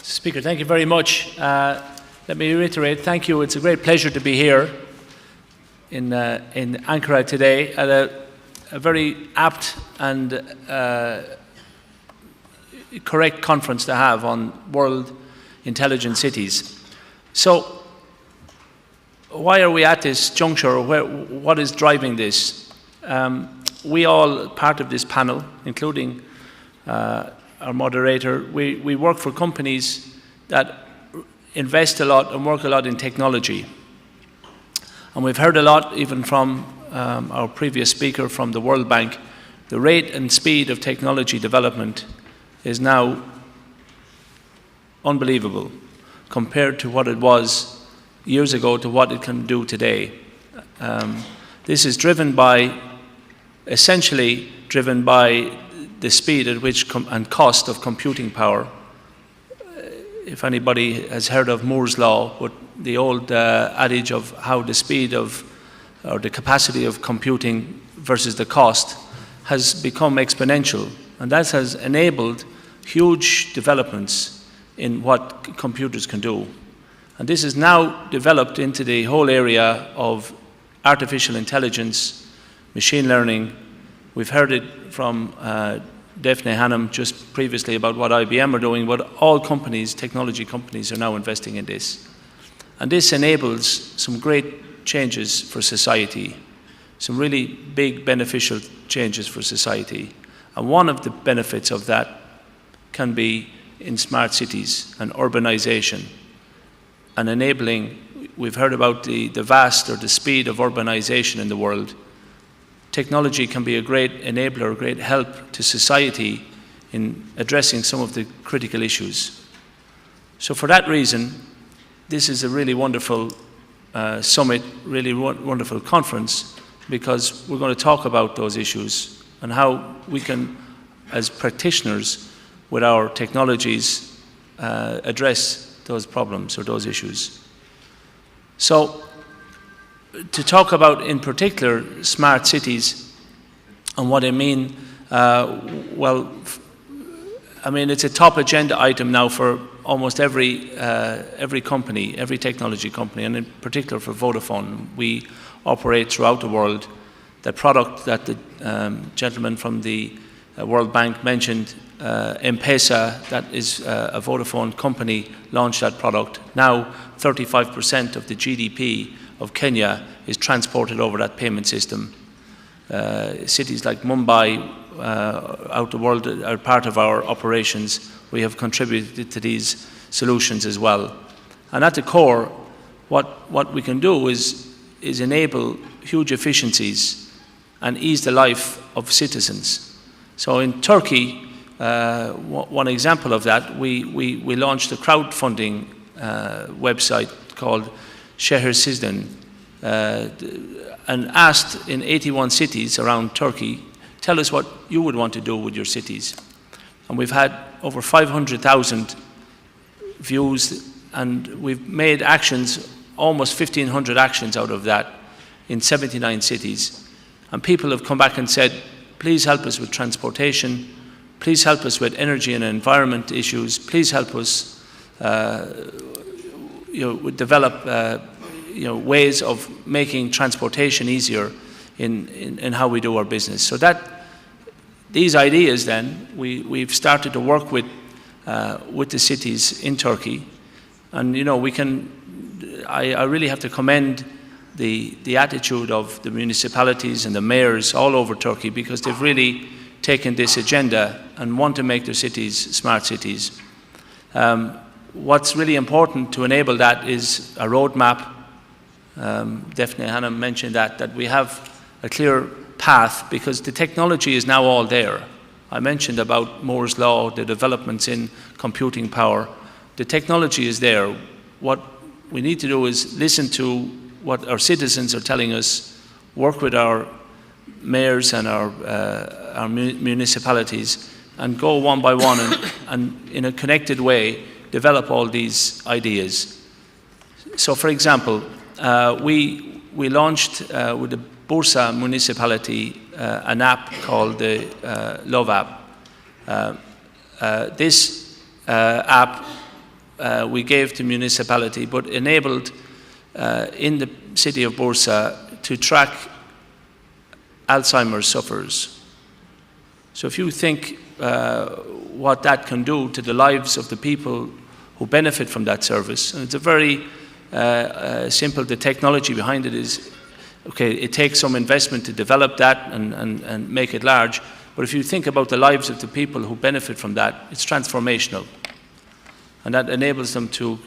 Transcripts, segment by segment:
Speaker, thank you very much. Let me reiterate, thank you. It's a great pleasure to be here in Ankara today at a very apt and correct conference to have on world intelligent cities. So, why are we at this juncture? What is driving this? We all, part of this panel, including our moderator, we work for companies that invest a lot and work a lot in technology. And we've heard a lot, even from our previous speaker from the World Bank, the rate and speed of technology development is now unbelievable compared to what it was years ago to what it can do today. This is driven by, essentially driven by the speed at which and cost of computing power. If anybody has heard of Moore's Law, the old adage of how the speed of, or the capacity of computing versus the cost has become exponential. And that has enabled huge developments in what computers can do. And this is now developed into the whole area of artificial intelligence, machine learning. We've heard it from Daphne Hannum just previously about what IBM are doing, but all companies, technology companies, are now investing in this. And this enables some great changes for society, some really big beneficial changes for society. And one of the benefits of that can be in smart cities and urbanization and enabling. We've heard about the vast or the speed of urbanization in the world. Technology can be a great enabler, a great help to society in addressing some of the critical issues. So for that reason, this is a really wonderful summit, really wonderful conference, because we're going to talk about those issues and how we can, as practitioners with our technologies, address those problems or those issues. So, to talk about, in particular, smart cities and what I mean, well, I mean, it's a top agenda item now for almost every company, every technology company, and in particular for Vodafone. We operate throughout the world. The product that the gentleman from the World Bank mentioned, M-Pesa, that is a Vodafone company, launched that product. Now 35% of the GDP of Kenya is transported over that payment system. Cities like Mumbai, out the world, are part of our operations. We have contributed to these solutions as well. And at the core, what we can do is enable huge efficiencies and ease the life of citizens. So in Turkey, one example of that, we launched a crowdfunding website called Şehirlere, and asked in 81 cities around Turkey, tell us what you would want to do with your cities. And we've had over 500,000 views, and we've made actions, almost 1,500 actions out of that in 79 cities. And people have come back and said, please help us with transportation, please help us with energy and environment issues, please help us develop ways of making transportation easier in how we do our business. So these ideas then, we've started to work with the cities in Turkey. And I really have to commend the attitude of the municipalities and the mayors all over Turkey, because they've really taken this agenda and want to make their cities smart cities. What's really important to enable that is a roadmap. Daphne Hannum mentioned that we have a clear path, because the technology is now all there. I mentioned about Moore's Law, the developments in computing power. The technology is there. What we need to do is listen to what our citizens are telling us, work with our mayors and our municipalities, and go one by one and in a connected way develop all these ideas. So, for example, we launched with the Bursa municipality an app called the Love app. This app we gave to municipality, but enabled in the city of Bursa to track Alzheimer's sufferers. So if you think what that can do to the lives of the people who benefit from that service, and it's a very simple, the technology behind it is, okay, it takes some investment to develop that and make it large, but if you think about the lives of the people who benefit from that, it's transformational. And that enables them to,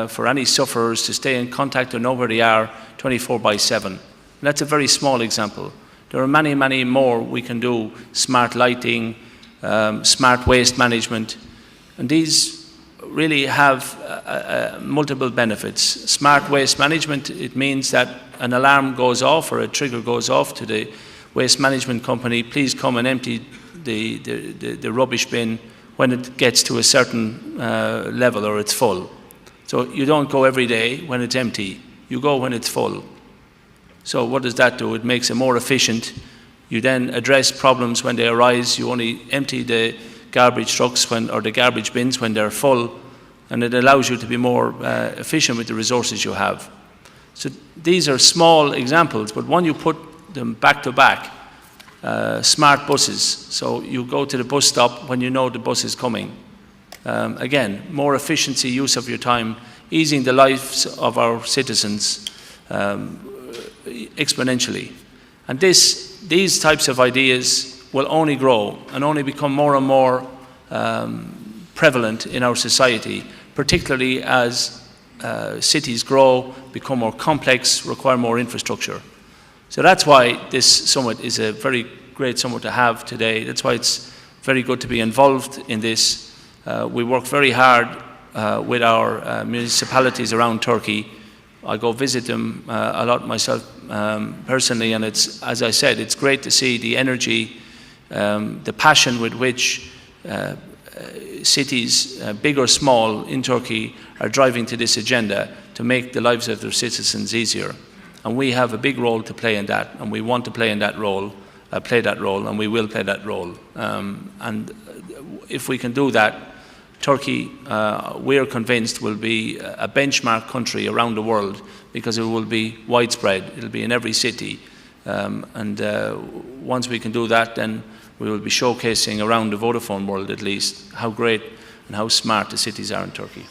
for any sufferers, to stay in contact or know where they are 24/7. And that's a very small example. There are many, many more we can do. Smart lighting, smart waste management. And these really have multiple benefits. Smart waste management, it means that an alarm goes off or a trigger goes off to the waste management company. Please come and empty the rubbish bin when it gets to a certain level or it's full. So you don't go every day when it's empty. You go when it's full. So what does that do? It makes it more efficient. You then address problems when they arise. You only empty the garbage trucks or the garbage bins when they're full, and it allows you to be more efficient with the resources you have. So these are small examples, but when you put them back to back, smart buses, so you go to the bus stop when you know the bus is coming. Again, more efficiency, use of your time, easing the lives of our citizens exponentially. And these types of ideas will only grow and only become more and more prevalent in our society, particularly as cities grow, become more complex, require more infrastructure. So that's why this summit is a very great summit to have today. That's why it's very good to be involved in this. We work very hard with our municipalities around Turkey. I go visit them a lot myself personally, and it's, as I said, it's great to see the energy, the passion with which cities, big or small, in Turkey are driving to this agenda to make the lives of their citizens easier. And we have a big role to play in that, and we want to play in that role, and we will play that role. And if we can do that, Turkey, we are convinced, will be a benchmark country around the world, because it will be widespread. It'll be in every city. And once we can do that, then we will be showcasing around the Vodafone world, at least, how great and how smart the cities are in Turkey.